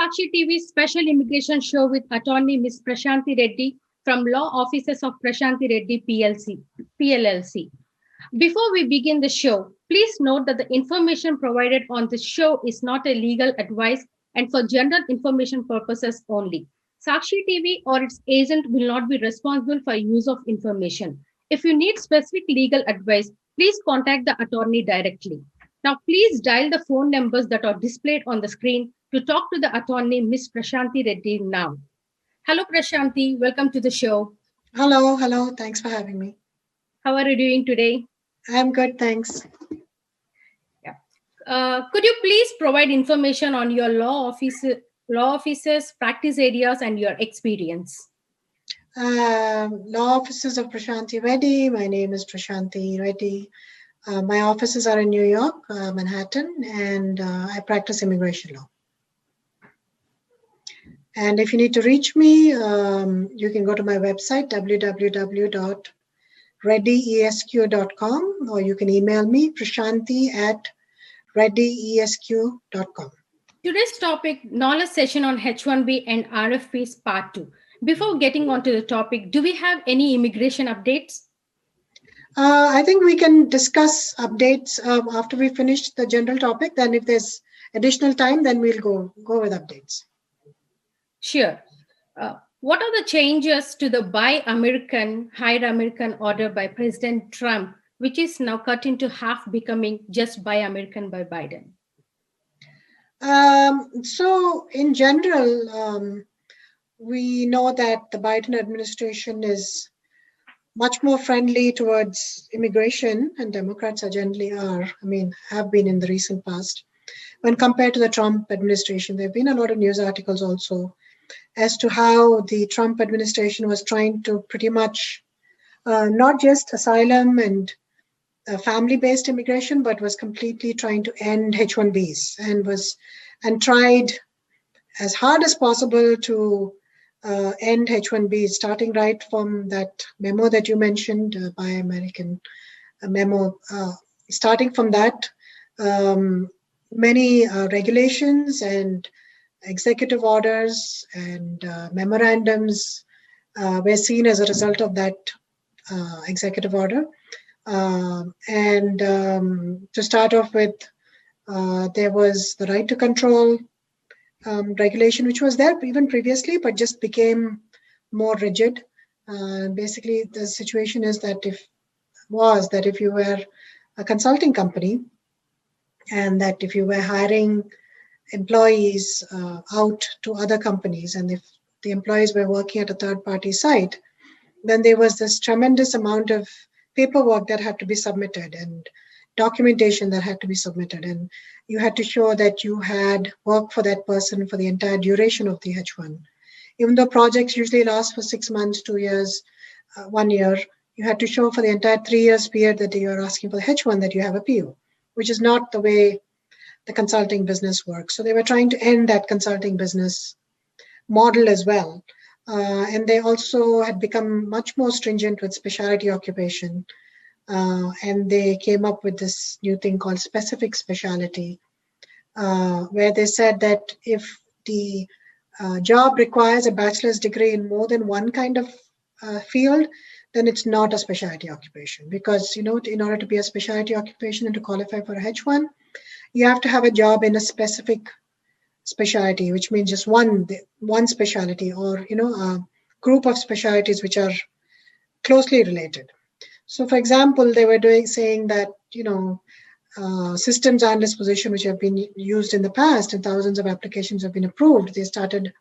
Sakshi TV's special immigration show with attorney Ms. Prashanthi Reddy from Law Offices of Prashanthi Reddy PLLC. Before we begin the show, please note that the information provided on this show is not a legal advice and for general information purposes only. Sakshi TV or its agent will not be responsible for use of information. If you need specific legal advice, please contact the attorney directly. Now, please dial the phone numbers that are displayed on the screen to talk to the attorney, Ms. Prashanthi Reddy now. Hello, Prashanthi. Welcome to the show. Hello. Thanks for having me. How are you doing today? I'm good, thanks. Yeah. Could you please provide information on your law offices, practice areas, and your experience? Law offices of Prashanthi Reddy. My name is Prashanthi Reddy. My offices are in New York, Manhattan, and I practice immigration law. And if you need to reach me, you can go to my website, www.reddyesq.com, or you can email me, prashanthi@reddyesq.com. Today's topic, knowledge session on H1B and RFEs part 2. Before getting onto the topic, do we have any immigration updates? I think we can discuss updates after we finish the general topic. Then if there's additional time, then we'll go with updates. Sure. What are the changes to the Buy American, Hire American order by President Trump, which is now cut into half, becoming just Buy American by Biden? So in general, we know that the Biden administration is much more friendly towards immigration, and Democrats have been in the recent past. When compared to the Trump administration, there have been a lot of news articles also as to how the Trump administration was trying to pretty much not just asylum and family-based immigration, but was completely trying to end H1Bs and tried as hard as possible to end H1Bs, starting right from that memo that you mentioned, Buy American memo. Starting from that, many regulations and executive orders and memorandums were seen as a result of that executive order. To start off with, there was the right to control regulation, which was there even previously, but just became more rigid. Basically, the situation is that if you were a consulting company and that if you were hiring employees out to other companies, and if the employees were working at a third-party site, then there was this tremendous amount of paperwork that had to be submitted and documentation that had to be submitted, and you had to show that you had worked for that person for the entire duration of the H1. Even though projects usually last for 6 months, 2 years, 1 year, you had to show for the entire 3 years period that you are asking for the H1 that you have a PO, which is not the way the consulting business works. So they were trying to end that consulting business model as well. And they also had become much more stringent with specialty occupation. And they came up with this new thing called specific specialty, where they said that if the job requires a bachelor's degree in more than one kind of field, then it's not a specialty occupation. Because, in order to be a specialty occupation and to qualify for a H1, you have to have a job in a specific specialty, which means just one specialty, or a group of specialties which are closely related. So, for example, they were saying that systems analyst position, which have been used in the past, and thousands of applications have been approved. They started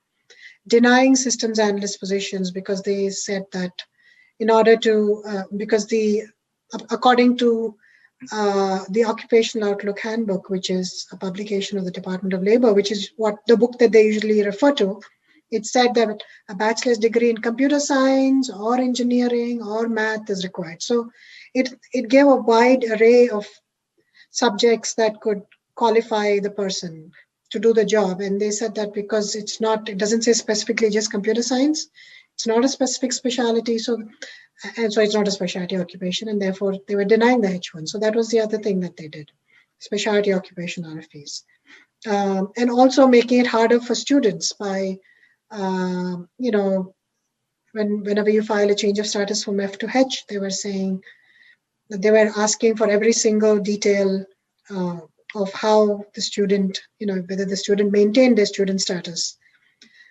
denying systems analyst positions because they said that in order to according to the Occupational Outlook Handbook, which is a publication of the Department of Labor, which is what the book that they usually refer to, it said that a bachelor's degree in computer science or engineering or math is required. So it gave a wide array of subjects that could qualify the person to do the job. And they said that because it doesn't say specifically just computer science, it's not a specific specialty. So it's not a specialty occupation, and therefore they were denying the H1. So that was the other thing that they did, specialty occupation RFEs. and also making it harder for students by, whenever you file a change of status from F to H, they were saying that they were asking for every single detail of how the student, whether the student maintained their student status,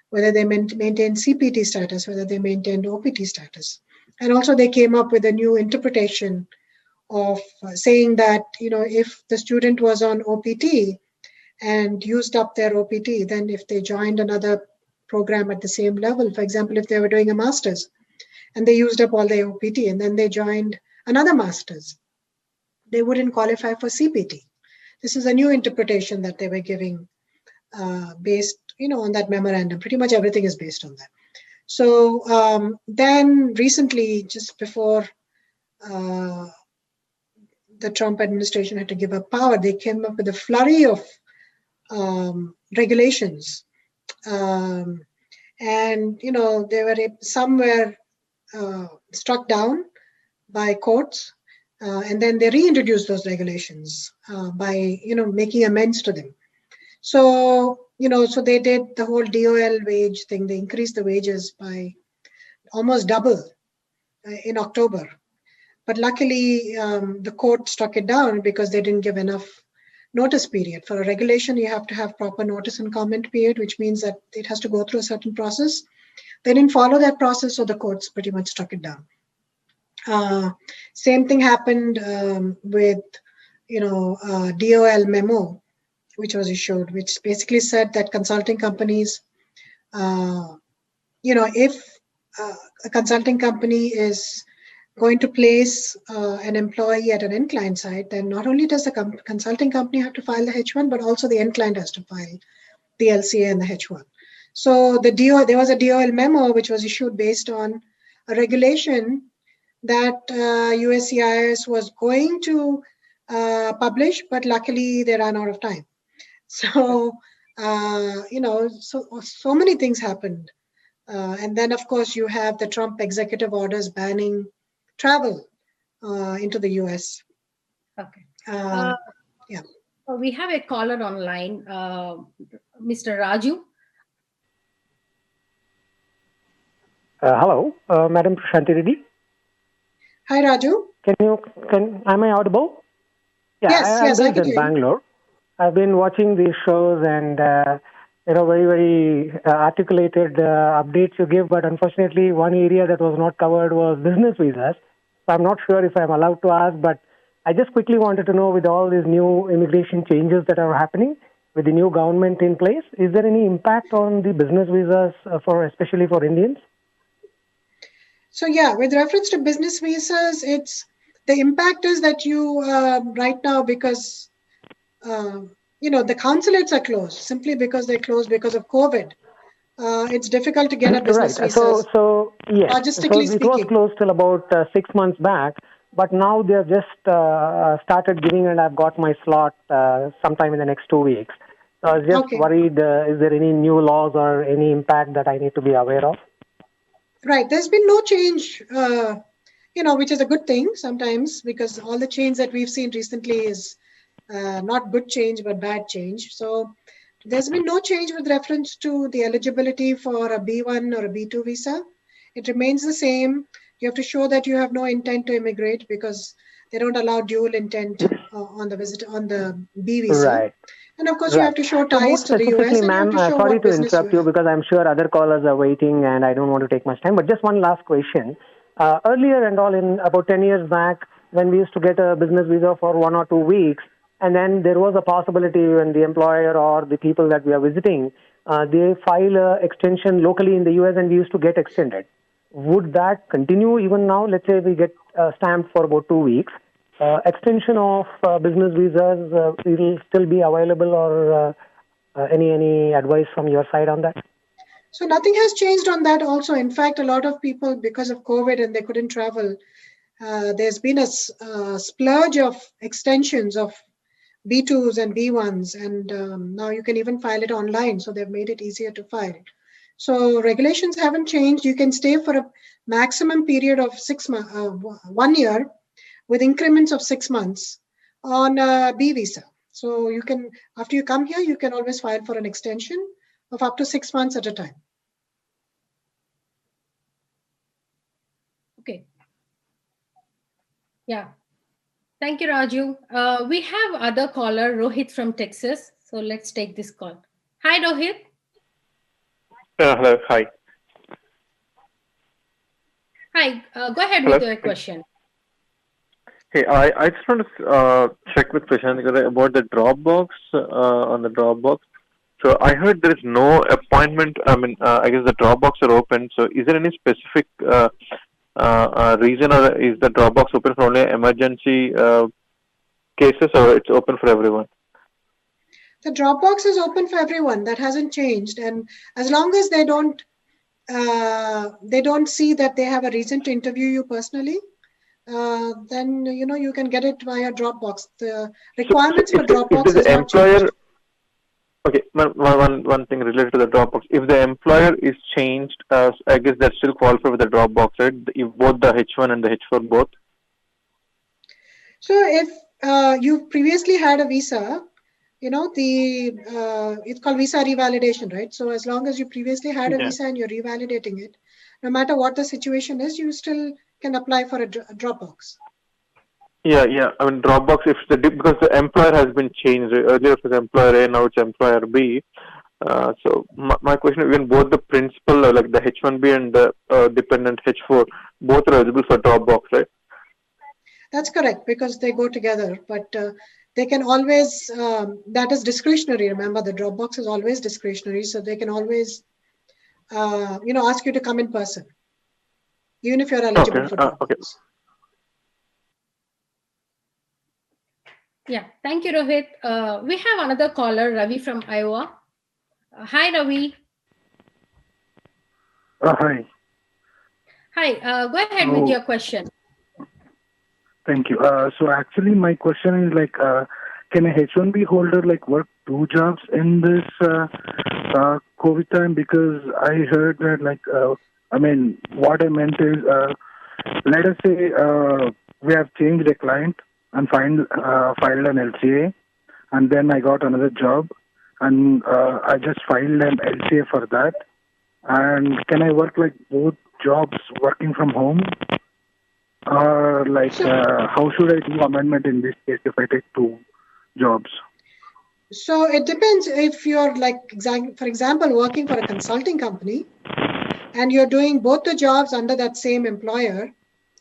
whether they maintained CPT status, whether they maintained OPT status. And also they came up with a new interpretation of saying that, if the student was on OPT and used up their OPT, then if they joined another program at the same level, for example, if they were doing a master's and they used up all their OPT and then they joined another master's, they wouldn't qualify for CPT. This is a new interpretation that they were giving based, on that memorandum. Pretty much everything is based on that. So then recently, just before the Trump administration had to give up power, they came up with a flurry of regulations. And, some were struck down by courts, and then they reintroduced those regulations by, making amends to them. So, so they did the whole DOL wage thing. They increased the wages by almost double in October. But luckily, the court struck it down because they didn't give enough notice period. For a regulation, you have to have proper notice and comment period, which means that it has to go through a certain process. They didn't follow that process, so the courts pretty much struck it down. Same thing happened with, DOL memo, which was issued, which basically said that consulting companies, if a consulting company is going to place an employee at an end client site, then not only does the consulting company have to file the H1, but also the end client has to file the LCA and the H1. So there was a DOL memo which was issued based on a regulation that USCIS was going to publish, but luckily they ran out of time. So, so many things happened. And then, of course, you have the Trump executive orders banning travel into the US. Okay. Yeah. We have a caller online, Mr. Raju. Hello, Madam Prashanthi Reddy. Hi, Raju. Am I audible? Yeah, yes, I'm based in Bangalore. I've been watching these shows and, very, very articulated updates you give. But unfortunately, one area that was not covered was business visas. So I'm not sure if I'm allowed to ask, but I just quickly wanted to know, with all these new immigration changes that are happening, with the new government in place, is there any impact on the business visas especially for Indians? So yeah, with reference to business visas, the impact is that you right now, because the consulates are closed simply because they're closed because of COVID. It's difficult to get a business visa. So yes, logistically so speaking, it was closed till about 6 months back, but now they've just started giving, and I've got my slot sometime in the next 2 weeks. So I was just worried, is there any new laws or any impact that I need to be aware of? Right. There's been no change, which is a good thing sometimes, because all the change that we've seen recently is not good change, but bad change. So there's been no change with reference to the eligibility for a B1 or a B2 visa. It remains the same. You have to show that you have no intent to immigrate, because they don't allow dual intent on the B visa. Right. And of course, you have to show ties to the US. And ma'am, sorry to interrupt you, because I'm sure other callers are waiting and I don't want to take much time. But just one last question. Earlier and all, in about 10 years back, when we used to get a business visa for 1 or 2 weeks, and then there was a possibility when the employer or the people that we are visiting, they file an extension locally in the US and we used to get extended. Would that continue even now? Let's say we get stamped for about 2 weeks. Extension of business visas will still be available, or any advice from your side on that? So nothing has changed on that also. In fact, a lot of people, because of COVID and they couldn't travel, there's been a splurge of extensions of B2s and B1s, and now you can even file it online. So they've made it easier to file. So regulations haven't changed. You can stay for a maximum period of 6 months, 1 year, with increments of 6 months on a B visa. So you can, after you come here, you can always file for an extension of up to 6 months at a time. Okay. Yeah. Thank you, Raju. We have other caller, Rohit from Texas. So let's take this call. Hi, Rohit. Hello. Hi. Hi. Go ahead Hello. with your question. Hey, I just want to check with Prashanthi about the Dropbox, on the Dropbox. So I heard there is no appointment. I mean, I guess the Dropbox are open. So is there any specific reason, or is the Dropbox open for only emergency cases, or it's open for everyone? The Dropbox is open for everyone. That hasn't changed. And as long as they don't see that they have a reason to interview you personally, then you can get it via Dropbox. The requirements for Dropbox is not changed. Okay, one thing related to the Dropbox. If the employer is changed, I guess that's still qualified with the Dropbox, right? If both the H1 and the H4 both. So if you previously had a visa, it's called visa revalidation, right? So as long as you previously had a visa and you're revalidating it, no matter what the situation is, you still can apply for a Dropbox. Yeah. I mean, Dropbox, because the employer has been changed. Earlier it was employer A, now it's employer B. So my question is, even both the principal, like the H1B and the dependent H4, both are eligible for Dropbox, right? That's correct, because they go together, but they can always, that is discretionary. Remember, the Dropbox is always discretionary, so they can always, ask you to come in person, even if you're eligible for Dropbox. Okay. Yeah, thank you, Rohit. We have another caller, Ravi from Iowa. Hi, Ravi. Hi. Hi, go ahead with your question. Thank you. So actually, my question is like, can a H1B holder work 2 jobs in this COVID time? Because I heard that what I meant is, let us say we have changed a client and filed an LCA, and then I got another job, and I just filed an LCA for that. And can I work both jobs working from home? Or how should I do amendment in this case if I take 2 jobs? So it depends. If you're for example, working for a consulting company and you're doing both the jobs under that same employer,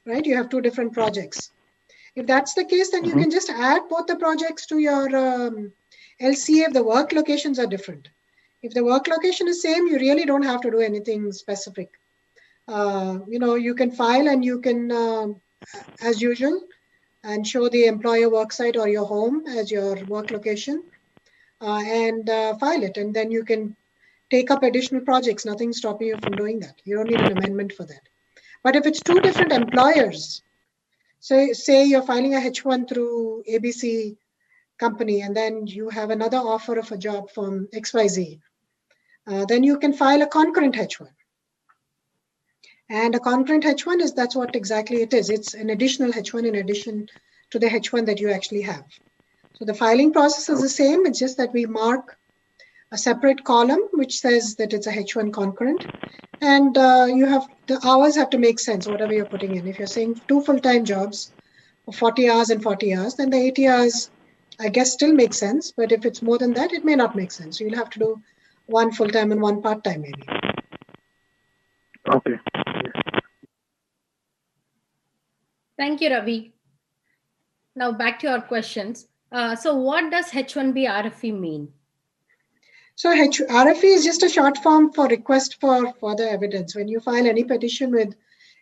right? You have 2 different projects. If that's the case, then you can just add both the projects to your LCA if the work locations are different. If the work location is same, you really don't have to do anything specific. You can file and you can, as usual, and show the employer worksite or your home as your work location, and file it. And then you can take up additional projects. Nothing's stopping you from doing that. You don't need an amendment for that. But if it's 2 different employers, so say you're filing a H1 through ABC company, and then you have another offer of a job from XYZ, then you can file a concurrent H1. And a concurrent H1 that's what exactly it is. It's an additional H1 in addition to the H1 that you actually have. So the filing process is the same. It's just that we mark a separate column which says that it's a H1 concurrent. And the hours have to make sense, whatever you're putting in. If you're saying 2 full-time jobs of 40 hours and 40 hours, then the 80 hours, I guess, still makes sense. But if it's more than that, it may not make sense. So you'll have to do 1 full-time and 1 part-time maybe. Okay. Thank you, Ravi. Now back to our questions. So what does H1B RFE mean? So RFE is just a short form for request for further evidence. When you file any petition with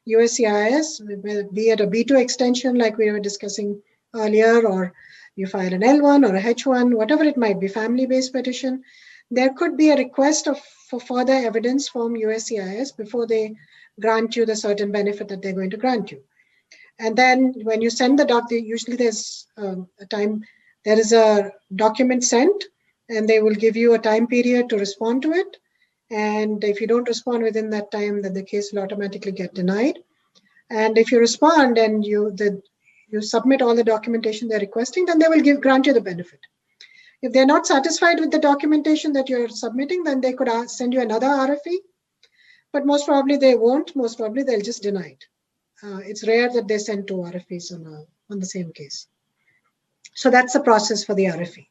USCIS, be it a B2 extension like we were discussing earlier, or you file an L1 or a H1, whatever it might be, family-based petition, there could be a request for further evidence from USCIS before they grant you the certain benefit that they're going to grant you. And then when you send the document, usually there's there is a document sent, and they will give you a time period to respond to it. And if you don't respond within that time, then the case will automatically get denied. And if you respond and you submit all the documentation they're requesting, then they will grant you the benefit. If they're not satisfied with the documentation that you're submitting, then they could send you another RFE. But most probably they won't. Most probably they'll just deny it. It's rare that they send 2 RFEs on the same case. So that's the process for the RFE.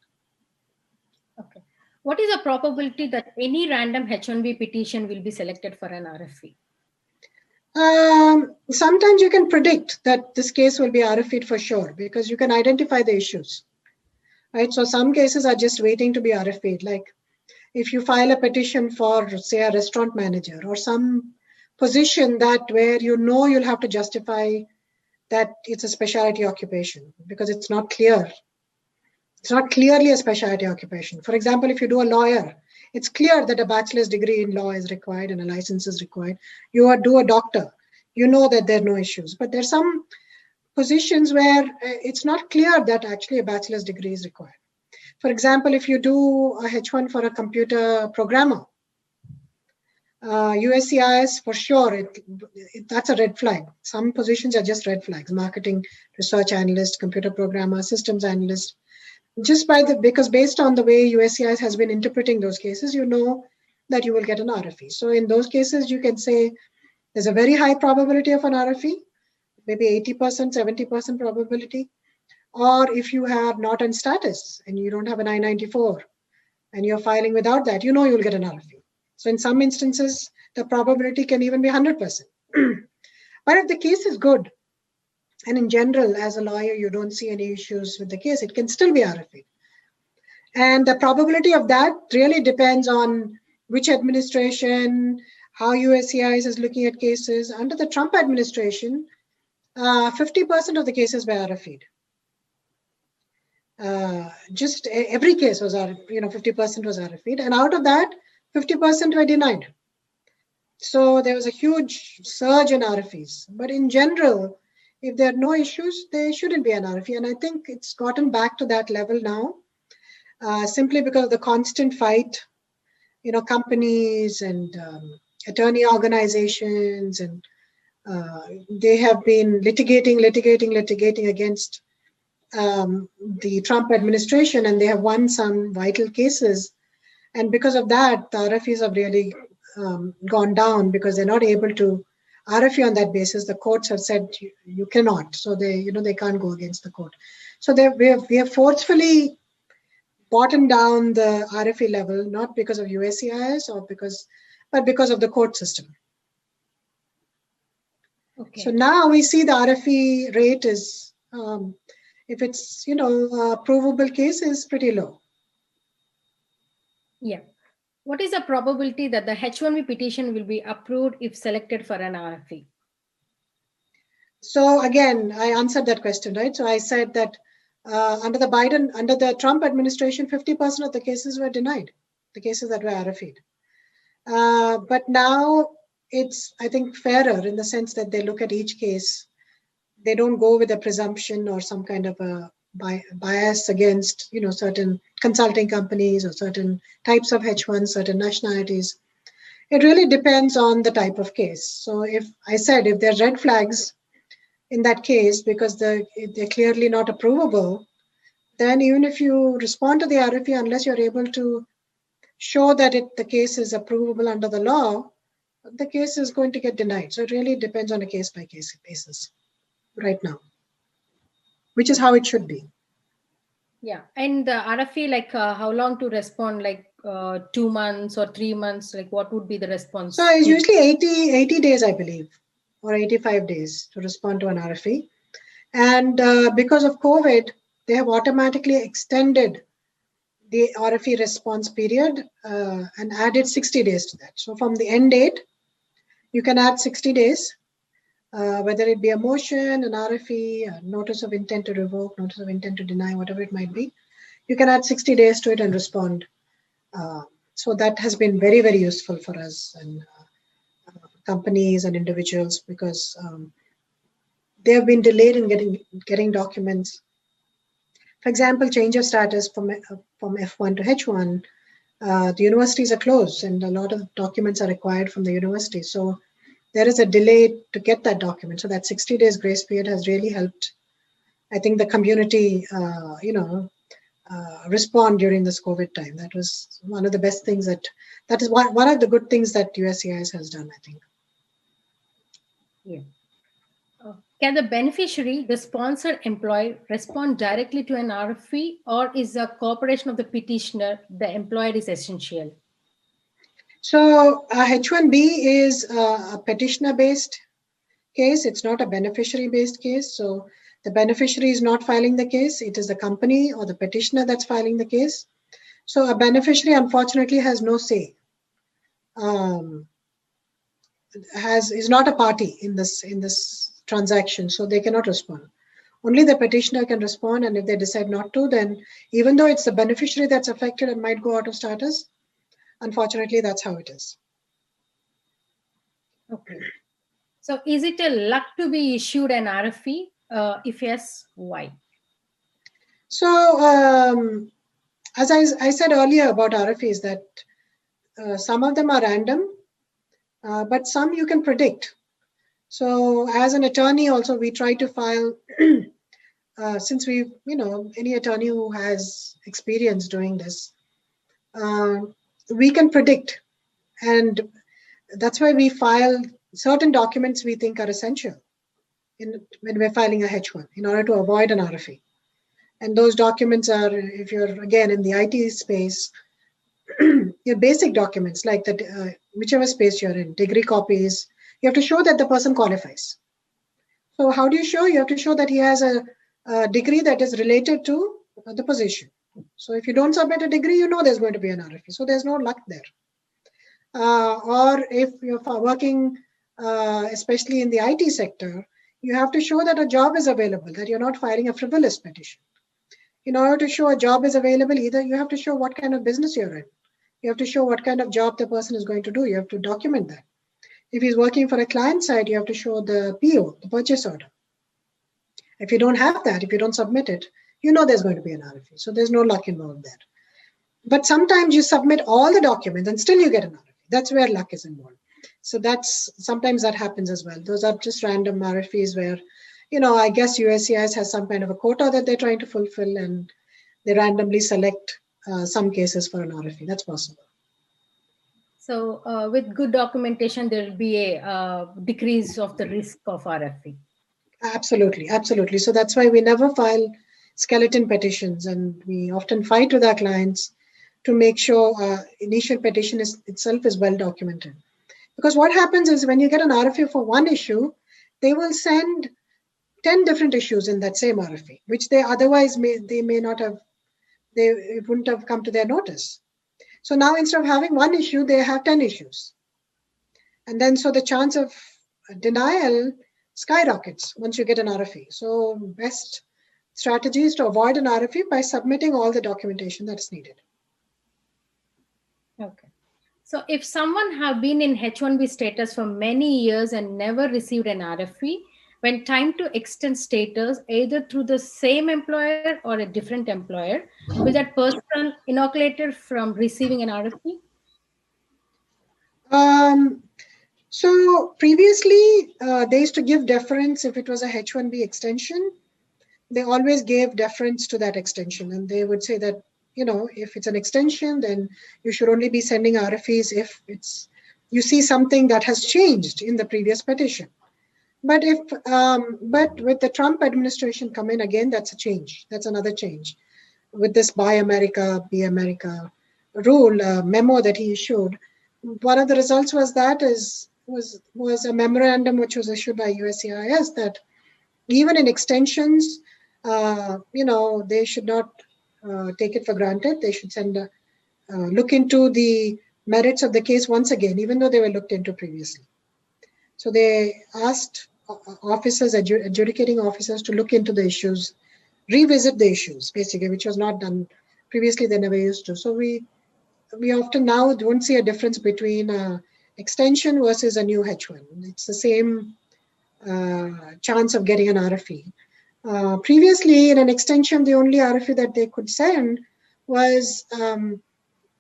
Okay. What is the probability that any random H1B petition will be selected for an RFE? Sometimes you can predict that this case will be RFE'd for sure because you can identify the issues, right? So some cases are just waiting to be RFE'd. Like if you file a petition for, say, a restaurant manager or some position that where you know you'll have to justify that it's a specialty occupation because it's not clear. It's not clearly a specialty occupation. For example, if you do a lawyer, it's clear that a bachelor's degree in law is required and a license is required. You do a doctor, you know that there are no issues. But there's some positions where it's not clear that actually a bachelor's degree is required. For example, if you do a H1 for a computer programmer, USCIS for sure, that's a red flag. Some positions are just red flags: marketing, research analyst, computer programmer, systems analyst. Just because based on the way USCIS has been interpreting those cases, you know that you will get an RFE. So in those cases, you can say there's a very high probability of an RFE, maybe 80%, 70% probability. Or if you have not on status and you don't have an I-94 and you're filing without that, you know you'll get an RFE. So in some instances, the probability can even be 100%. But if the case is good, and in general, as a lawyer, you don't see any issues with the case, it can still be RFE. And the probability of that really depends on which administration, how USCIS is looking at cases. Under the Trump administration, 50% of the cases were RFE'd. Just every case was, 50% was RFE'd. And out of that, 50% were denied. So there was a huge surge in RFEs. But in general, if there are no issues, there shouldn't be an RFE. And I think it's gotten back to that level now, simply because of the constant fight, companies and attorney organizations, and they have been litigating against the Trump administration, and they have won some vital cases. And because of that, the RFEs have really gone down because they're not able to RFE on that basis. The courts have said you cannot, so they can't go against the court. So we have forcefully bottomed down the RFE level, not because of USCIS but because of the court system. Okay. So now we see the RFE rate is, if it's a provable case, is pretty low. Yeah. What is the probability that the H1B petition will be approved if selected for an RFE? So again, I answered that question, right? So I said that under the Trump administration, 50% of the cases were denied, the cases that were RFE'd. But now it's, I think, fairer in the sense that they look at each case. They don't go with a presumption or some kind of a bias against, certain consulting companies or certain types of H1s, certain nationalities. It really depends on the type of case. So if there are red flags in that case because they're clearly not approvable, then even if you respond to the RFE, unless you're able to show that the case is approvable under the law, the case is going to get denied. So it really depends on a case-by-case basis right now, which is how it should be. Yeah. And the RFE, how long to respond, 2 months or 3 months, what would be the response? So it's usually 80 days, I believe, or 85 days to respond to an RFE. And because of COVID, they have automatically extended the RFE response period and added 60 days to that. So from the end date, you can add 60 days, whether it be a motion, an RFE, a notice of intent to revoke, notice of intent to deny, whatever it might be. You can add 60 days to it and respond. So that has been very, very useful for us and companies and individuals because they have been delayed in getting documents. For example, change of status from F1 to H1, the universities are closed and a lot of documents are required from the university. So there is a delay to get that document. So that 60 days grace period has really helped, I think, the community, respond during this COVID time. That was one of the best things that is one of the good things that USCIS has done, I think. Yeah. Can the beneficiary, the sponsor employer, respond directly to an RFE, or is the cooperation of the petitioner, the employer, is essential? So H1B is a petitioner-based case. It's not a beneficiary-based case. So the beneficiary is not filing the case. It is the company or the petitioner that's filing the case. So a beneficiary, unfortunately, has no say. Is not a party in this transaction, so they cannot respond. Only the petitioner can respond, and if they decide not to, then even though it's the beneficiary that's affected and might go out of status, unfortunately, that's how it is. Okay. So is it a luck to be issued an RFE? If yes, why? So as I said earlier about RFEs, that some of them are random, but some you can predict. So as an attorney also, we try to file, since any attorney who has experience doing this, we can predict. And that's why we file certain documents we think are essential when we're filing a H1 in order to avoid an RFE. And those documents are, if you're again in the IT space, your basic documents like that, whichever space you're in, degree copies, you have to show that the person qualifies. So how do you show? You have to show that he has a degree that is related to the position. So if you don't submit a degree, you know there's going to be an RFE. So there's no luck there. Or if you're working, especially in the IT sector, you have to show that a job is available, that you're not filing a frivolous petition. In order to show a job is available, either you have to show what kind of business you're in. You have to show what kind of job the person is going to do. You have to document that. If he's working for a client side, you have to show the PO, the purchase order. If you don't have that, if you don't submit it, you know there's going to be an RFE. So there's no luck involved there. But sometimes you submit all the documents and still you get an RFE. That's where luck is involved. So sometimes that happens as well. Those are just random RFEs where, I guess USCIS has some kind of a quota that they're trying to fulfill, and they randomly select some cases for an RFE. That's possible. So with good documentation, there will be a decrease of the risk of RFE. Absolutely, absolutely. So that's why we never file skeleton petitions, and we often fight with our clients to make sure initial petition itself is well documented. Because what happens is when you get an RFE for one issue, they will send 10 different issues in that same RFE, which they otherwise it wouldn't have come to their notice. So now instead of having one issue, they have 10 issues. And then so the chance of denial skyrockets once you get an RFE. So best strategy is to avoid an RFE by submitting all the documentation that's needed. Okay. So if someone have been in H1B status for many years and never received an RFE, when time to extend status, either through the same employer or a different employer, will that person inoculated from receiving an RFE? So previously, they used to give deference if it was a H1B extension. They always gave deference to that extension, and they would say that, if it's an extension, then you should only be sending RFEs if you see something that has changed in the previous petition. But but with the Trump administration come in again, that's a change. That's another change. With this Buy America, Be America rule memo that he issued, one of the results was was a memorandum which was issued by USCIS that even in extensions, they should not take it for granted. They should look into the merits of the case once again, even though they were looked into previously. So they asked officers, adjudicating officers, to look into the issues, revisit the issues, basically, which was not done previously. They never used to. So we often now don't see a difference between extension versus a new H1. It's the same chance of getting an RFE. Previously, in an extension, the only RFE that they could send was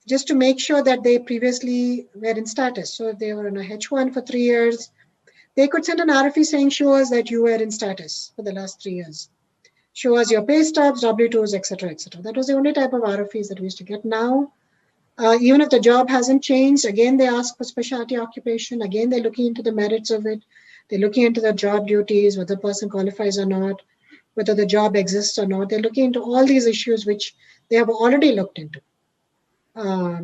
just to make sure that they previously were in status. So if they were in a H1 for 3 years, they could send an RFE saying, show us that you were in status for the last 3 years. show us your pay stubs, W-2s, etc., etc. That was the only type of RFEs that we used to get. Now, even if the job hasn't changed, again, they ask for specialty occupation. Again, they're looking into the merits of it. They're looking into the job duties, whether the person qualifies or not, whether the job exists or not. They're looking into all these issues which they have already looked into.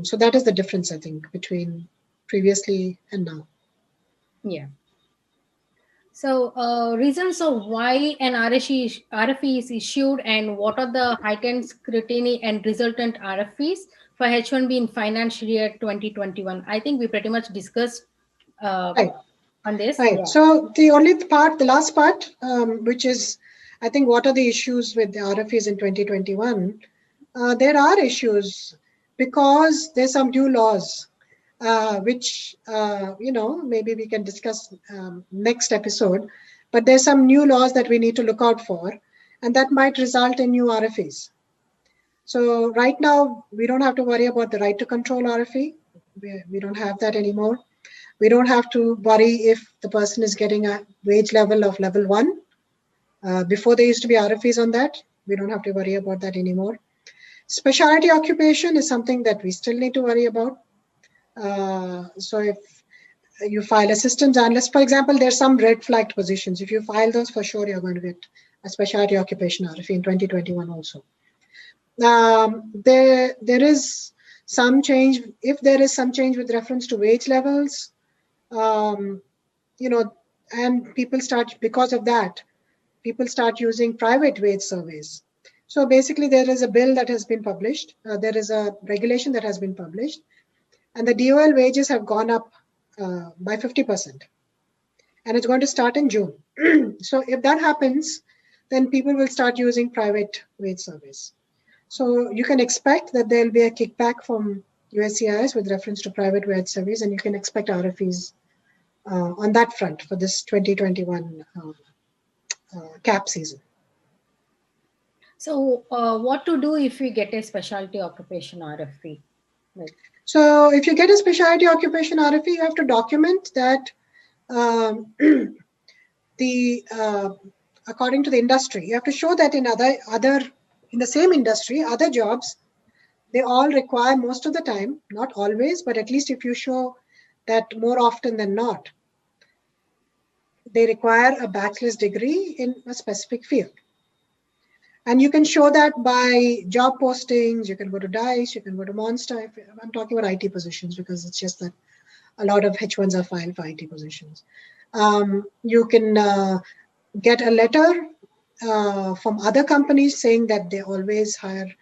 So that is the difference, I think, between previously and now. Yeah. So reasons of why an RFE is issued and what are the heightened scrutiny and resultant RFEs for H1B in financial year 2021. I think we pretty much discussed Right. on this. Right. Yeah. So the last part, which is, I think, what are the issues with the RFEs in 2021? There are issues because there's some new laws, which, maybe we can discuss next episode, but there's some new laws that we need to look out for, and that might result in new RFEs. So right now, we don't have to worry about the right to control RFE. We don't have that anymore. We don't have to worry if the person is getting a wage level of level 1. Before there used to be RFEs on that. We don't have to worry about that anymore. Specialty occupation is something that we still need to worry about. So if you file a systems analyst, for example, there's some red flagged positions. If you file those, for sure, you're going to get a specialty occupation RFE in 2021 also. There is some change. If there is some change with reference to wage levels, and people start, because of that, people start using private wage surveys. So basically, there is a bill that has been published. There is a regulation that has been published, and the DOL wages have gone up by 50%. And it's going to start in June. So if that happens, then people will start using private wage surveys. So you can expect that there'll be a kickback from USCIS with reference to private wage surveys, and you can expect RFEs on that front for this 2021 cap season. So what to do if we get a specialty occupation RFE? Right. So if you get a specialty occupation RFE, you have to document that according to the industry, you have to show that in the same industry, other jobs, they all require most of the time, not always, but at least if you show that more often than not, they require a bachelor's degree in a specific field. And you can show that by job postings. You can go to DICE, you can go to Monster. I'm talking about IT positions because it's just that a lot of H1s are filed for IT positions. You can get a letter from other companies saying that they always hire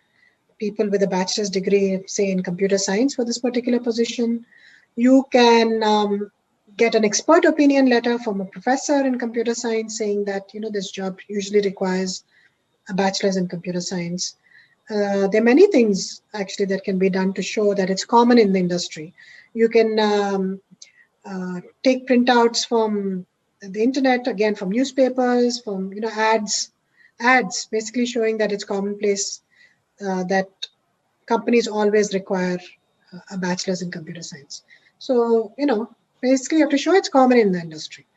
people with a bachelor's degree, say in computer science for this particular position. You can get an expert opinion letter from a professor in computer science saying that, this job usually requires a bachelor's in computer science. There are many things actually that can be done to show that it's common in the industry. You can take printouts from the internet, again, from newspapers, from ads basically showing that it's commonplace that companies always require a bachelor's in computer science. So, basically you have to show it's common in the industry.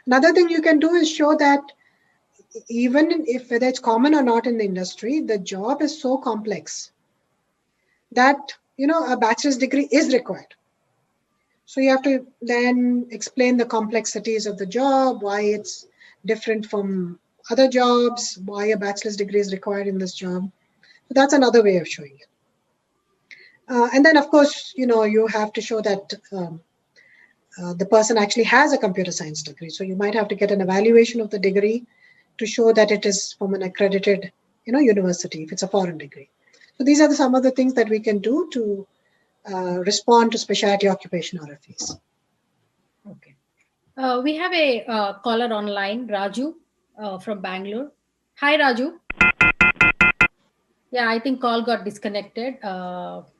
Another thing you can do is show that even if whether it's common or not in the industry, the job is so complex that, a bachelor's degree is required. So you have to then explain the complexities of the job, why it's different from other jobs, why a bachelor's degree is required in this job. So that's another way of showing it. And then, of course, you have to show that the person actually has a computer science degree. So you might have to get an evaluation of the degree to show that it is from an accredited, university, if it's a foreign degree. So these are some of the things that we can do to respond to specialty occupation RFEs. Okay. We have a caller online, Raju from Bangalore. Hi, Raju. Yeah, I think call got disconnected.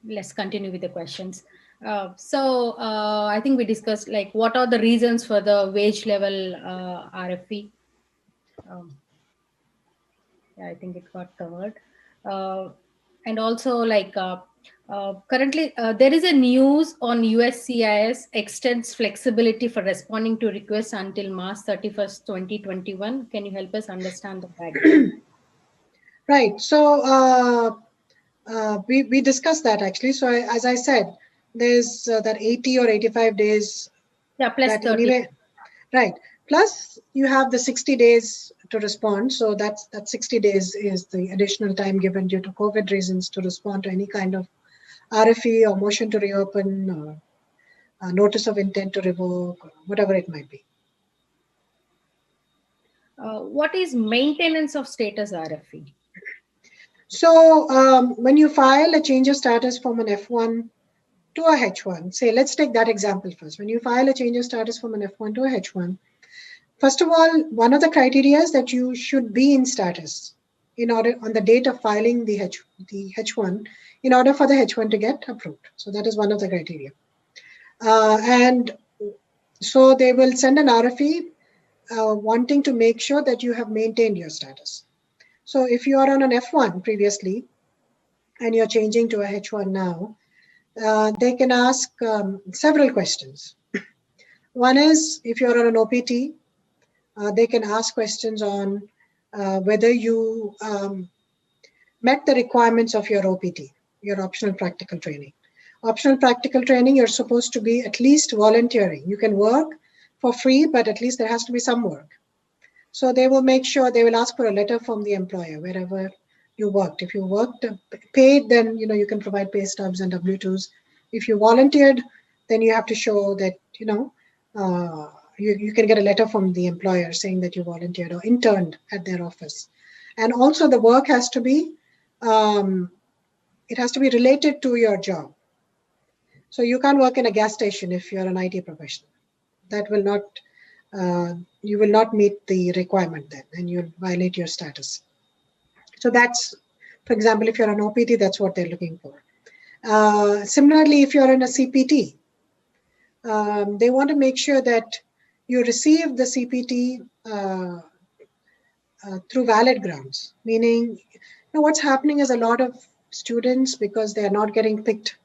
Let's continue with the questions. So I think we discussed what are the reasons for the wage level RFE. Yeah, I think it got covered. And also currently there is a news on USCIS extends flexibility for responding to requests until March 31st, 2021. Can you help us understand the background? Right. So we discussed that actually. So as I said, there's that 80 or 85 days Yeah, plus that 30. anyway, right. Plus you have the 60 days to respond. So that 60 days is the additional time given due to COVID reasons to respond to any kind of RFE or motion to reopen or notice of intent to revoke, or whatever it might be. What is maintenance of status RFE? So when you file a change of status from an F1 to a H1, say, let's take that example first. When you file a change of status from an F1 to a H1, first of all, one of the criteria is that you should be in status in order on the date of filing the H1 in order for the H1 to get approved. So that is one of the criteria. And so they will send an RFE wanting to make sure that you have maintained your status. So if you are on an F1 previously and you're changing to a H1 now, they can ask several questions. One is if you're on an OPT, they can ask questions on whether you met the requirements of your OPT, your optional practical training. Optional practical training, you're supposed to be at least volunteering. You can work for free, but at least there has to be some work. So they will make sure, they will ask for a letter from the employer wherever you worked. If you worked paid, then you can provide pay stubs and W-2s. If you volunteered, then you have to show that you can get a letter from the employer saying that you volunteered or interned at their office. And also the work has to be it has to be related to your job. So you can't work in a gas station if you're an IT professional. That will not you will not meet the requirement then, and you'll violate your status. So that's, for example, if you're an OPT, that's what they're looking for. Similarly, if you're in a CPT, they want to make sure that you receive the CPT through valid grounds, meaning what's happening is a lot of students, because they are not getting picked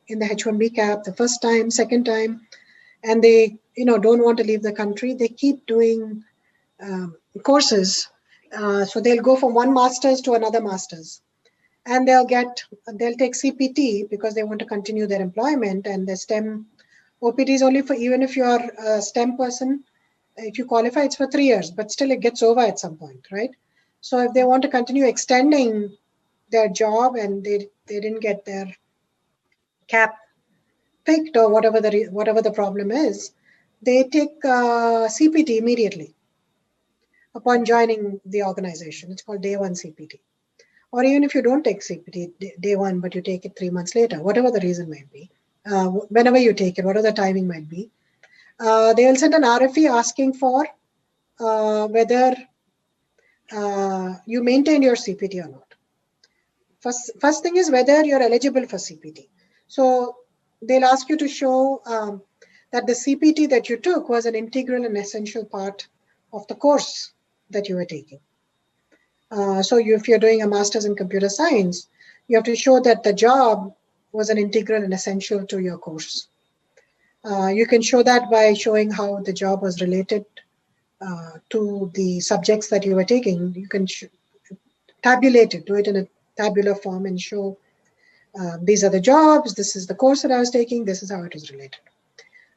in the H1B cap the first time, second time, and they don't want to leave the country, they keep doing courses. So they'll go from one master's to another master's, and they'll take CPT because they want to continue their employment, and the STEM OPT is only for, even if you're a STEM person, if you qualify, it's for 3 years, but still it gets over at some point, right? So if they want to continue extending their job and they didn't get their cap picked or whatever the problem is, they take CPT immediately upon joining the organization. It's called day one CPT. Or even if you don't take CPT day one, but you take it 3 months later, whatever the reason might be, whenever you take it, whatever the timing might be, they will send an RFE asking for whether you maintain your CPT or not. First thing is whether you're eligible for CPT. So they'll ask you to show that the CPT that you took was an integral and essential part of the course that you were taking. So if you're doing a master's in computer science, you have to show that the job was an integral and essential to your course. You can show that by showing how the job was related to the subjects that you were taking. You can tabulate it, do it in a tabular form and show these are the jobs, this is the course that I was taking, this is how it is related.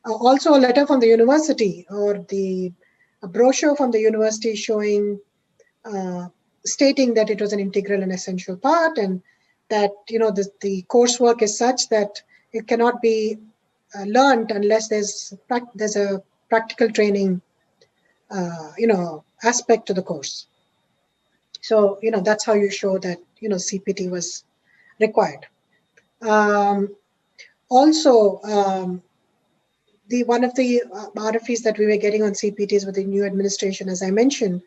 Also a letter from the university or a brochure from the university showing, stating that it was an integral and essential part, and that the coursework is such that it cannot be learned unless there's a practical training aspect to the course. So that's how you show that CPT was required. Also, one of the RFEs that we were getting on CPTs with the new administration, as I mentioned,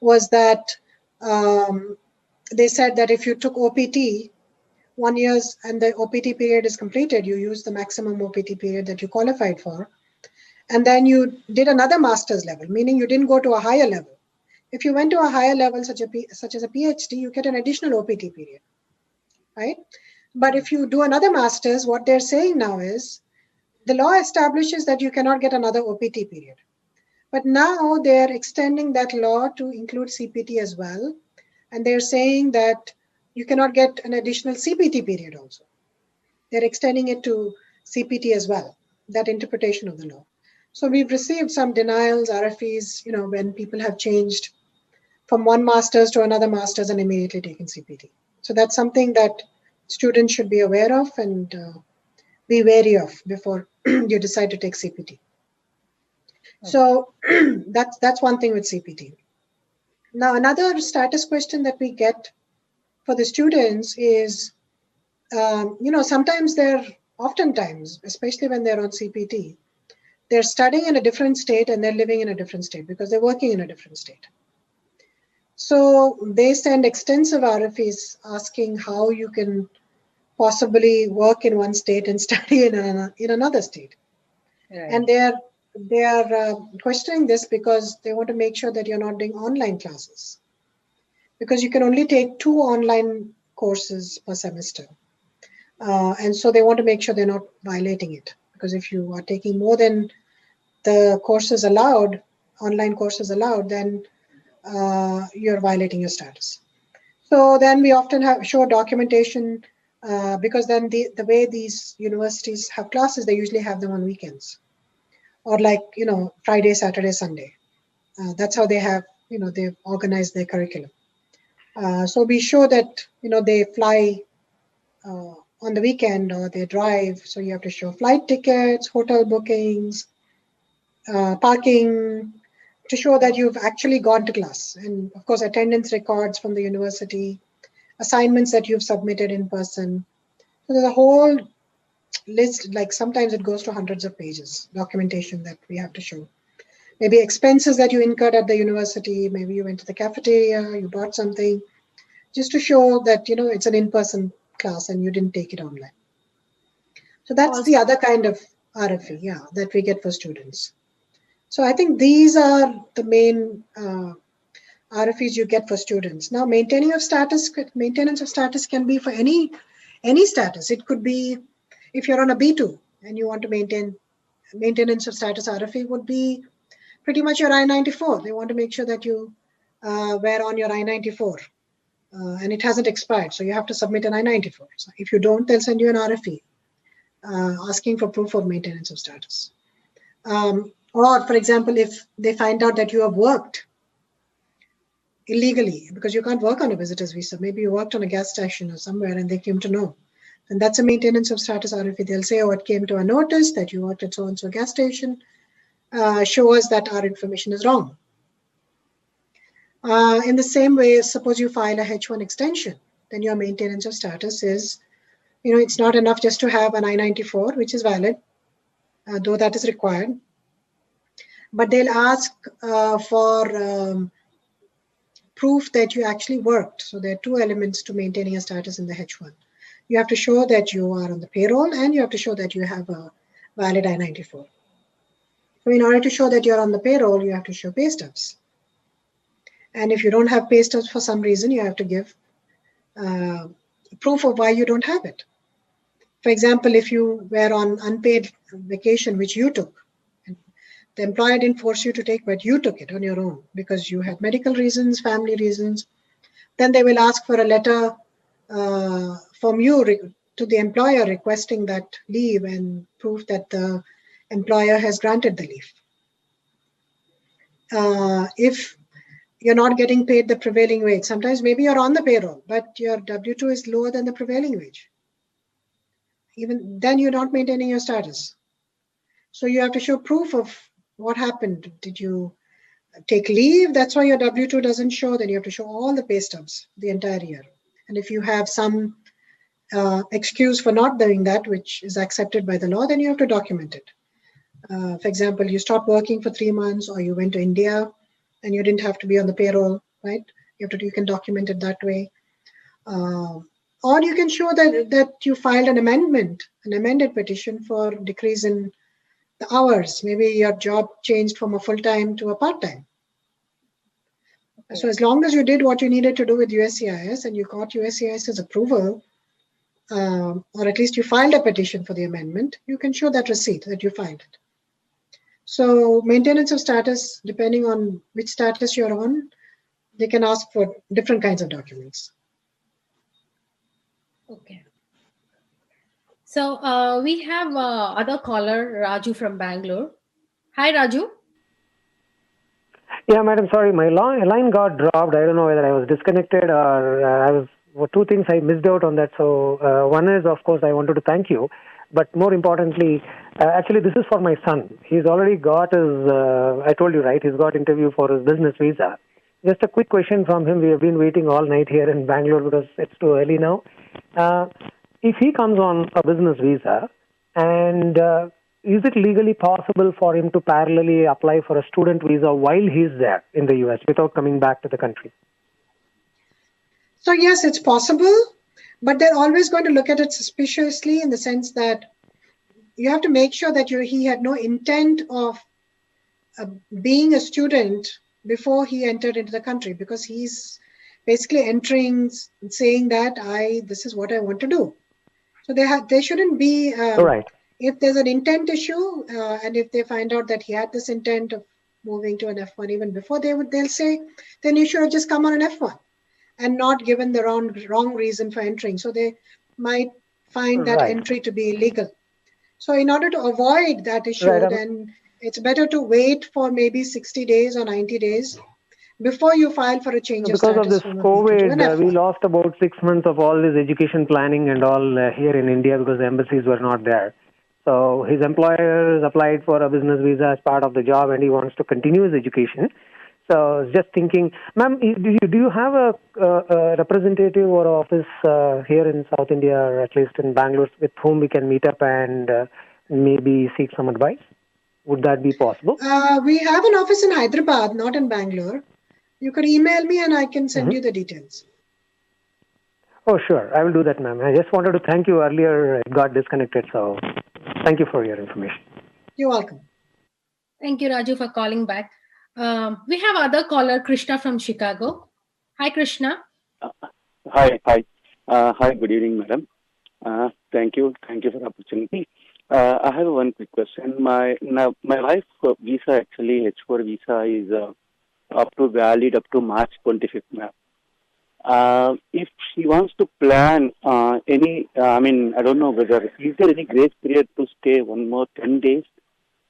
was that they said that if you took OPT 1 year and the OPT period is completed, you use the maximum OPT period that you qualified for, and then you did another master's level, meaning you didn't go to a higher level. If you went to a higher level, such as a PhD, you get an additional OPT period, right? But if you do another master's, what they're saying now is, the law establishes that you cannot get another OPT period. But now they're extending that law to include CPT as well, And they're saying that you cannot get an additional CPT period also. They're extending it to CPT as well, that interpretation of the law. So we've received some denials, RFEs, when people have changed from one master's to another master's and immediately taken CPT. So that's something that students should be aware of and be wary of before you decide to take CPT. So that's one thing with CPT. Now, another status question that we get for the students is, oftentimes, especially when they're on CPT, they're studying in a different state and they're living in a different state because they're working in a different state. So they send extensive RFEs asking how you can possibly work in one state and study in another state. Right. And they are questioning this because they want to make sure that you're not doing online classes, because you can only take 2 online courses per semester. And so they want to make sure they're not violating it, because if you are taking more than the courses allowed, online courses allowed, then you're violating your status. So then we often show documentation because then the way these universities have classes, they usually have them on weekends or Friday, Saturday, Sunday. That's how they have, they've organized their curriculum. So we show that, they fly on the weekend or they drive. So you have to show flight tickets, hotel bookings, parking, to show that you've actually gone to class. And of course, attendance records from the university, assignments that you've submitted in person. So there's a whole list, sometimes it goes to hundreds of pages, documentation that we have to show. Maybe expenses that you incurred at the university, maybe you went to the cafeteria, you bought something, just to show that, it's an in-person class and you didn't take it online. So that's also the other kind of RFE, that we get for students. So I think these are the main RFEs you get for students. Now, maintenance of status can be for any status. It could be if you're on a B2 and you want to maintain maintenance of status RFE would be pretty much your I-94. They want to make sure that you were on your I-94 and it hasn't expired. So you have to submit an I-94. So if you don't, they'll send you an RFE asking for proof of maintenance of status. Or, for example, if they find out that you have worked illegally, because you can't work on a visitor's visa, maybe you worked on a gas station or somewhere and they came to know, and that's a maintenance of status RFE. They'll say, it came to a notice that you worked at so-and-so gas station, show us that our information is wrong. In the same way, suppose you file a H1 extension, then your maintenance of status is, it's not enough just to have an I-94, which is valid, though that is required. But they'll ask for proof that you actually worked. So there are 2 elements to maintaining a status in the H1. You have to show that you are on the payroll and you have to show that you have a valid I-94. So in order to show that you're on the payroll, you have to show pay stubs. And if you don't have pay stubs for some reason, you have to give proof of why you don't have it. For example, if you were on unpaid vacation, which you took, the employer didn't force you to take, but you took it on your own because you had medical reasons, family reasons, then they will ask for a letter from you to the employer requesting that leave and proof that the employer has granted the leave. If you're not getting paid the prevailing wage, sometimes maybe you're on the payroll, but your W-2 is lower than the prevailing wage. Even then, you're not maintaining your status. So you have to show proof of what happened. Did you take leave? That's why your W-2 doesn't show. Then you have to show all the pay stubs the entire year. And if you have some excuse for not doing that, which is accepted by the law, then you have to document it. For example, you stopped working for 3 months, or you went to India and you didn't have to be on the payroll, right? You can document it that way. Or you can show that you filed an amended petition for decrease in the hours. Maybe your job changed from a full-time to a part-time. Okay. So as long as you did what you needed to do with USCIS and you got USCIS's approval, or at least you filed a petition for the amendment, you can show that receipt that you filed it. So maintenance of status, depending on which status you're on, they can ask for different kinds of documents. Okay. So we have other caller, Raju from Bangalore. Hi, Raju. Yeah, madam, sorry, my line got dropped. I don't know whether I was disconnected or I was. Two things I missed out on that. So one is, of course, I wanted to thank you, but more importantly, actually, this is for my son. He's already got his. I told you, right? He's got interview for his business visa. Just a quick question from him. We have been waiting all night here in Bangalore because it's too early now. If he comes on a business visa, and is it legally possible for him to parallelly apply for a student visa while he's there in the US without coming back to the country? So yes, it's possible, but they're always going to look at it suspiciously in the sense that you have to make sure that he had no intent of being a student before he entered into the country, because he's basically entering saying that this is what I want to do. So they shouldn't be. Right. If there's an intent issue, and if they find out that he had this intent of moving to an F1 even before, they'll say, then you should have just come on an F1 and not given the wrong reason for entering. So they might find that entry to be illegal. So in order to avoid that issue, then it's better to wait for maybe 60 days or 90 days before you file for a change of status. Because of this COVID, we lost about 6 months of all this education planning and all here in India because the embassies were not there. So his employer has applied for a business visa as part of the job and he wants to continue his education. So just thinking, ma'am, do you have a representative or office here in South India, or at least in Bangalore, with whom we can meet up and maybe seek some advice? Would that be possible? We have an office in Hyderabad, not in Bangalore. You could email me and I can send you the details. Oh, sure. I will do that, ma'am. I just wanted to thank you earlier. It got disconnected, so thank you for your information. You're welcome. Thank you, Raju, for calling back. We have other caller, Krishna from Chicago. Hi, Krishna. Hi. Good evening, madam. Thank you for the opportunity. I have one quick question. My wife visa, actually H4 visa, is valid up to March 25th, ma'am. If she wants to plan I don't know whether, is there any grace period to stay one more 10 days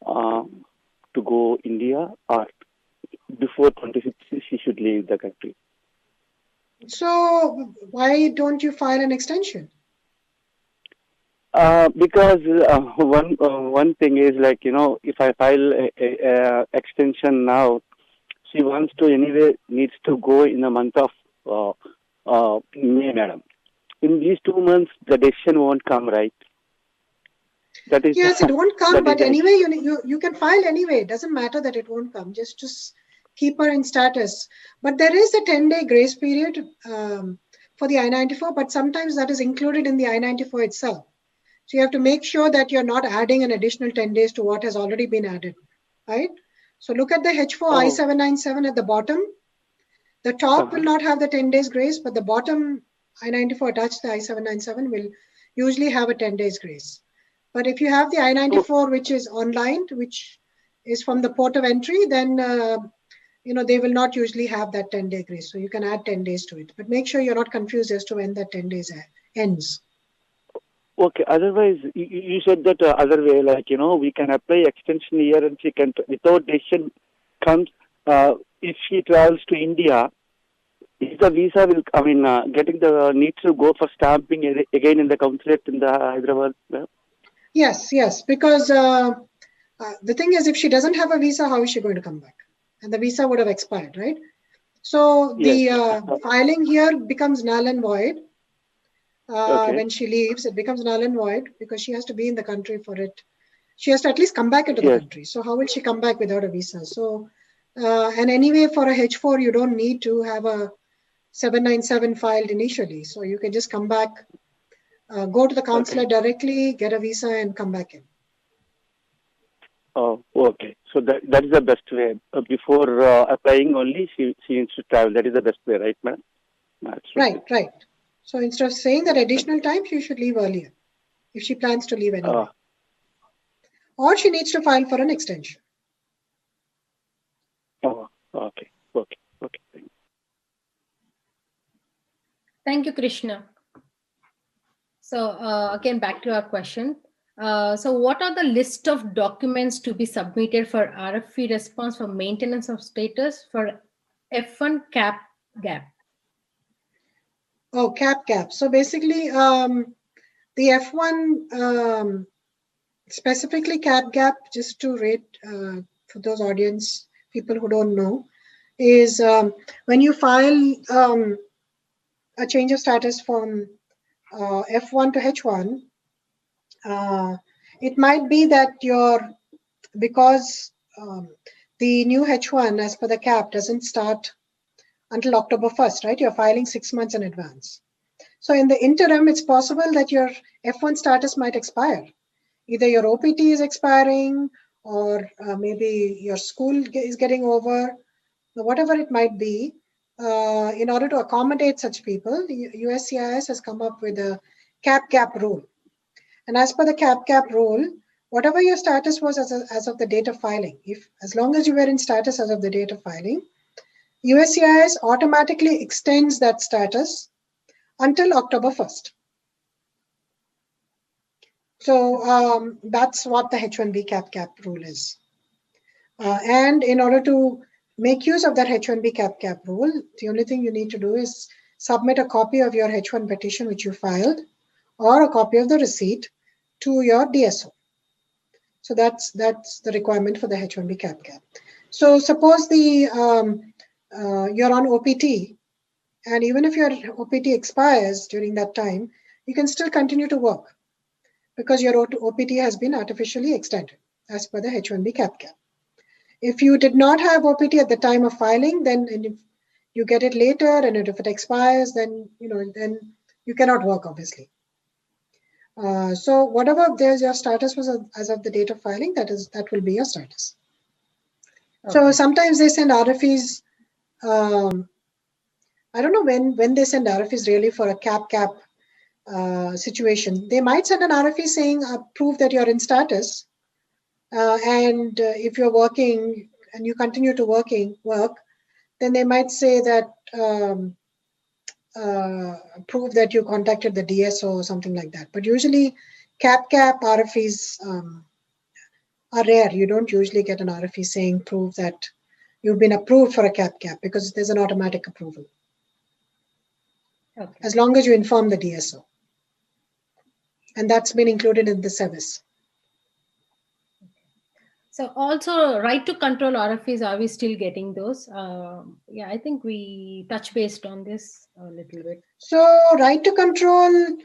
to go India, or before 25th she should leave the country? So why don't you file an extension? Because one thing is, like, if I file a extension now, she wants to needs to go in the month of May, madam. In these 2 months, the decision won't come, right? That is, yes, it won't come, but anyway, you can file anyway. It doesn't matter that it won't come. Just keep her in status. But there is a 10-day grace period for the I-94, but sometimes that is included in the I-94 itself. So you have to make sure that you're not adding an additional 10 days to what has already been added, right? So look at the H4 I-797 at the bottom. The top will not have the 10 days grace, but the bottom I-94 attached to the I-797 will usually have a 10 days grace. But if you have the I-94, which is online, which is from the port of entry, then they will not usually have that 10-day grace. So you can add 10 days to it. But make sure you're not confused as to when that 10 days ends. Okay. Otherwise, you said that other way, like, we can apply extension here and she can, without decision comes, if she travels to India, is the visa getting the needs to go for stamping again in the consulate in the Hyderabad? Yes, because the thing is, if she doesn't have a visa, how is she going to come back? And the visa would have expired, right? So the filing here becomes null and void. When she leaves, it becomes null and void because she has to be in the country for it. She has to at least come back into the country. So how will she come back without a visa? So, and anyway, for a H4, you don't need to have a 797 filed initially. So you can just come back, go to the consulate directly, get a visa and come back in. Oh, okay. So that is the best way. Before applying only, she needs to travel. That is the best way, right, madam? Right. So instead of saying that additional time, she should leave earlier if she plans to leave anyway. Or she needs to file for an extension. Oh, okay. Thank you, Krishna. So again, back to our question. So what are the list of documents to be submitted for RFE response for maintenance of status for F1 cap gap? Oh, cap. So basically, the F1, specifically cap gap, just to rate for those audience, people who don't know, is when you file a change of status from F1 to H1, it might be that because the new H1 as per the cap doesn't start until October 1st, right? You're filing 6 months in advance. So in the interim, it's possible that your F1 status might expire. Either your OPT is expiring, or maybe your school is getting over, whatever it might be. In order to accommodate such people, USCIS has come up with a cap gap rule. And as per the cap gap rule, whatever your status was as of the date of filing, as long as you were in status as of the date of filing, USCIS automatically extends that status until October 1st. So that's what the H1B cap gap rule is. And in order to make use of that H1B cap gap rule, the only thing you need to do is submit a copy of your H1 petition which you filed, or a copy of the receipt to your DSO. So that's the requirement for the H1B cap gap. So suppose you're on OPT, and even if your OPT expires during that time, you can still continue to work because your OPT has been artificially extended as per the H1B cap gap. If you did not have OPT at the time of filing, then if you get it later, and if it expires, then you cannot work, obviously. So whatever your status was as of the date of filing, that will be your status. Okay. So sometimes they send RFEs. I don't know when they send RFEs really for a cap situation. They might send an RFE saying, prove that you're in status. And if you're working and you continue to work, then they might say that prove that you contacted the DSO or something like that. But usually cap RFEs are rare. You don't usually get an RFE saying prove that you've been approved for a cap because there's an automatic approval. Okay. As long as you inform the DSO. And that's been included in the service. So also right to control RFEs, are we still getting those? Yeah, I think we touch based on this a little bit. So right to control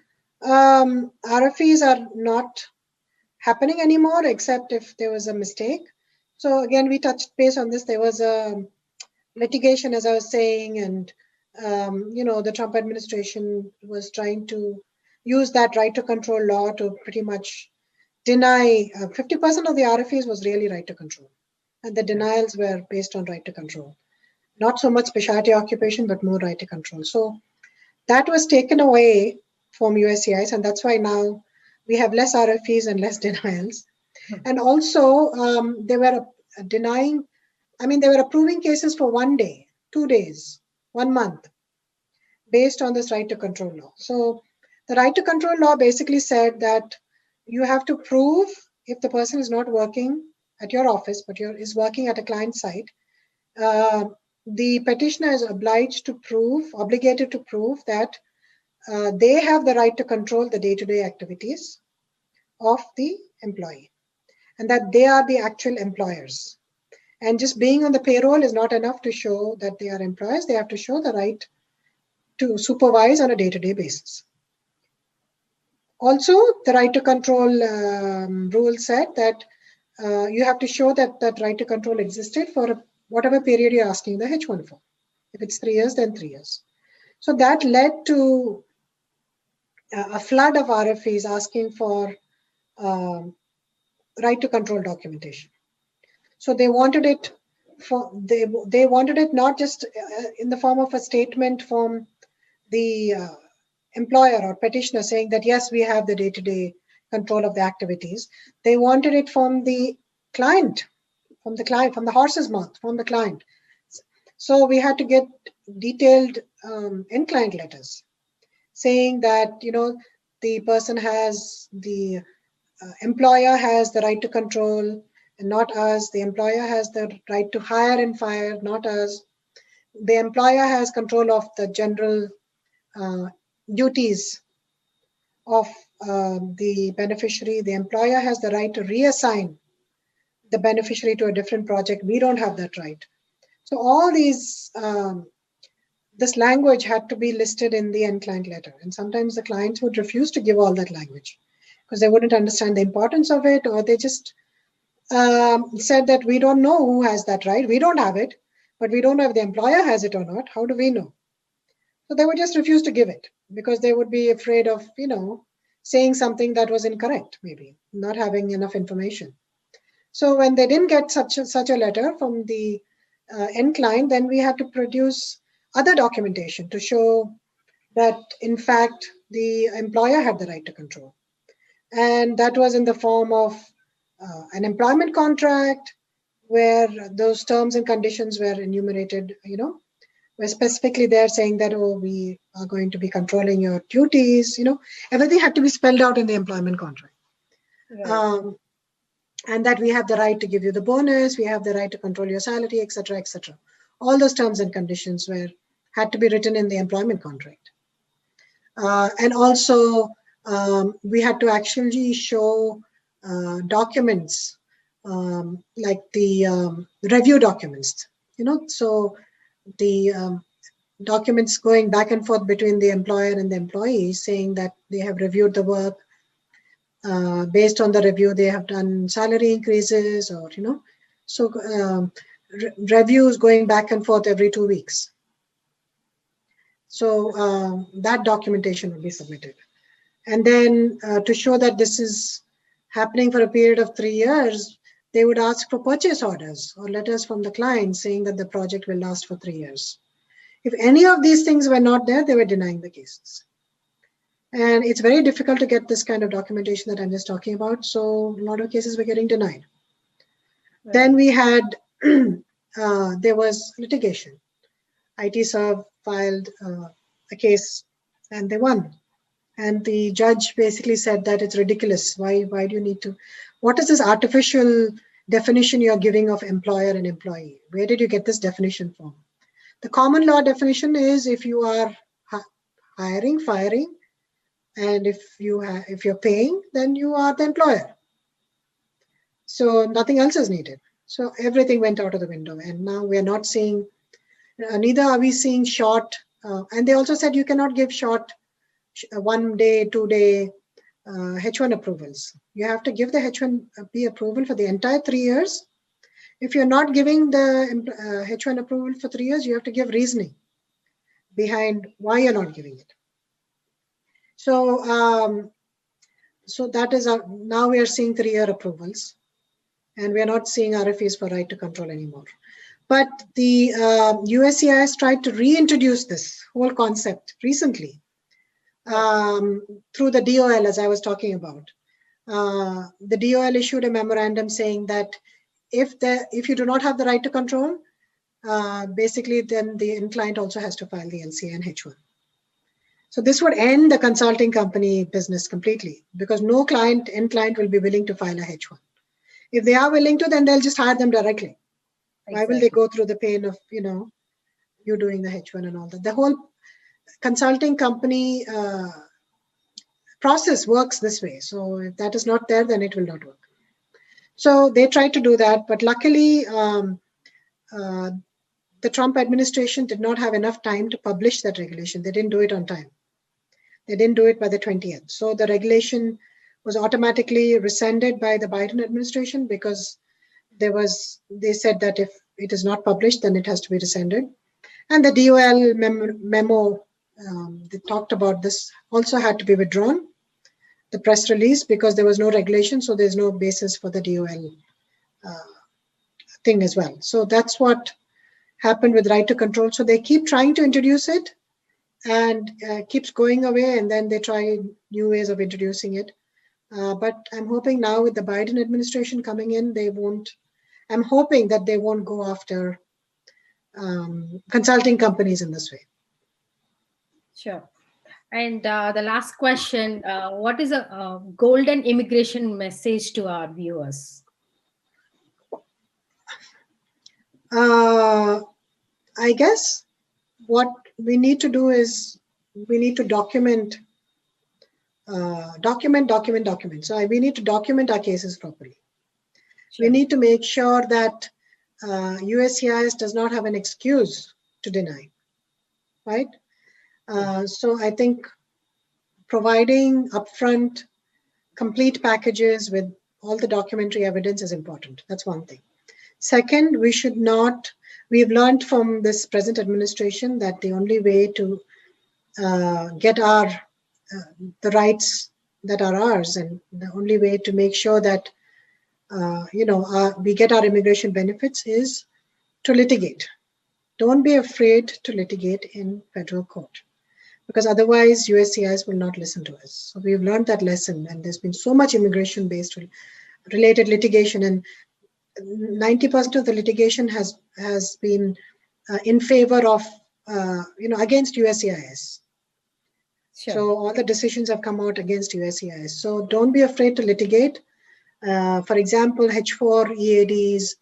RFEs are not happening anymore, except if there was a mistake. So again, we touched base on this. There was a litigation, as I was saying, and the Trump administration was trying to use that right to control law to pretty much deny 50% of the RFEs was really right to control. And the denials were based on right to control. Not so much specialty occupation, but more right to control. So that was taken away from USCIS, and that's why now we have less RFEs and less denials. And also they were they were approving cases for 1 day, 2 days, 1 month, based on this right to control law. So the right to control law basically said that you have to prove, if the person is not working at your office, but is working at a client site, the petitioner is obligated to prove that they have the right to control the day-to-day activities of the employee, and that they are the actual employers. And just being on the payroll is not enough to show that they are employers. They have to show the right to supervise on a day-to-day basis. Also, the right to control rule said that you have to show that that right to control existed for whatever period you're asking the H1 for. If it's 3 years, then 3 years. So that led to a flood of RFEs asking for right to control documentation. So they wanted it they wanted it not just in the form of a statement from the employer or petitioner saying that yes, we have the day-to-day control of the activities. They wanted it from the client, from the horse's mouth, from the client. So we had to get detailed in-client letters saying that, the person has the employer has the right to control and not us. The employer has the right to hire and fire, not us. The employer has control of the general duties of the beneficiary. The employer has the right to reassign the beneficiary to a different project. We don't have that right. So all these, this language had to be listed in the end client letter. And sometimes the clients would refuse to give all that language because they wouldn't understand the importance of it, or they just said that we don't know who has that right. We don't have it, but we don't know if the employer has it or not. How do we know? So they would just refuse to give it because they would be afraid of, saying something that was incorrect, maybe not having enough information. So when they didn't get such a letter from the end client, then we had to produce other documentation to show that, in fact, the employer had the right to control. And that was in the form of an employment contract where those terms and conditions were enumerated, were specifically there saying that, oh, we are going to be controlling your duties, everything had to be spelled out in the employment contract. Right. And that we have the right to give you the bonus, we have the right to control your salary, etc., etc. All those terms and conditions had to be written in the employment contract. And also, we had to actually show documents like the review documents, so the documents going back and forth between the employer and the employee saying that they have reviewed the work. Based on the review, they have done salary increases, or, so reviews going back and forth every 2 weeks. So that documentation will be submitted. And then to show that this is happening for a period of 3 years, they would ask for purchase orders or letters from the client saying that the project will last for 3 years. If any of these things were not there, they were denying the cases. And it's very difficult to get this kind of documentation that I'm just talking about. So a lot of cases were getting denied. Right. Then we had, there was litigation. ITServe filed a case and they won. And the judge basically said that it's ridiculous. Why do you need to? What is this artificial definition you're giving of employer and employee? Where did you get this definition from? The common law definition is if you are hiring, firing, and if you're paying, then you are the employer. So nothing else is needed. So everything went out of the window. And now we're not seeing, neither are we seeing short, and they also said you cannot give short 1 day, 2 day H1 approvals. You have to give the H1B approval for the entire 3 years. If you're not giving the H1 approval for 3 years, you have to give reasoning behind why you're not giving it. So, so that is now we are seeing 3-year approvals, and we are not seeing RFEs for right to control anymore. But the USCIS tried to reintroduce this whole concept recently through the DOL, as I was talking about. The DOL issued a memorandum saying that if you do not have the right to control, basically then the end client also has to file the LCA and H1. So this would end the consulting company business completely, because no end client will be willing to file a H1. If they are willing to, then they'll just hire them directly. Exactly. Why will they go through the pain of, you doing the H1 and all that? The whole consulting company process works this way. So if that is not there, then it will not work. So they tried to do that, but luckily the Trump administration did not have enough time to publish that regulation. They didn't do it on time. They didn't do it by the 20th. So the regulation was automatically rescinded by the Biden administration because they said that if it is not published, then it has to be rescinded. And the DOL memo they talked about this also had to be withdrawn, the press release, because there was no regulation. So there's no basis for the DOL thing as well. So that's what happened with right to control. So they keep trying to introduce it and keeps going away, and then they try new ways of introducing it. But I'm hoping now with the Biden administration coming in, I'm hoping that they won't go after consulting companies in this way. Sure. And the last question, what is a golden immigration message to our viewers? I guess what we need to do is we need to document. So we need to document our cases properly. Sure. We need to make sure that USCIS does not have an excuse to deny, right? So I think providing upfront complete packages with all the documentary evidence is important. That's one thing. Second, we've learned from this present administration that the only way to get the rights that are ours, and the only way to make sure that we get our immigration benefits is to litigate. Don't be afraid to litigate in federal court, because otherwise USCIS will not listen to us. So we've learned that lesson, and there's been so much immigration-based related litigation, and 90% of the litigation has been in favor of against USCIS. Sure. So all the decisions have come out against USCIS. So don't be afraid to litigate. For example, H4 EADs,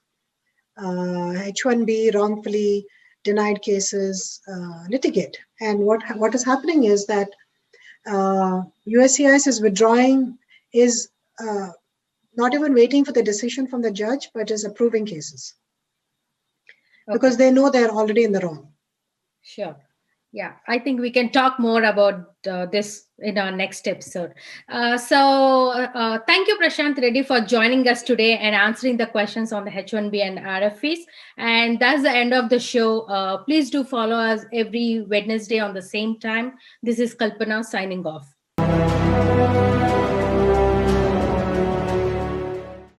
H1B wrongfully denied cases, litigate. And what is happening is that USCIS is withdrawing, is not even waiting for the decision from the judge, but is approving cases. Okay. Because they know they're already in the wrong. Sure. Yeah, I think we can talk more about this in our next episode. So thank you, Prashanthi Reddy, for joining us today and answering the questions on the H1B and RFEs. And that's the end of the show. Please do follow us every Wednesday on the same time. This is Kalpana signing off.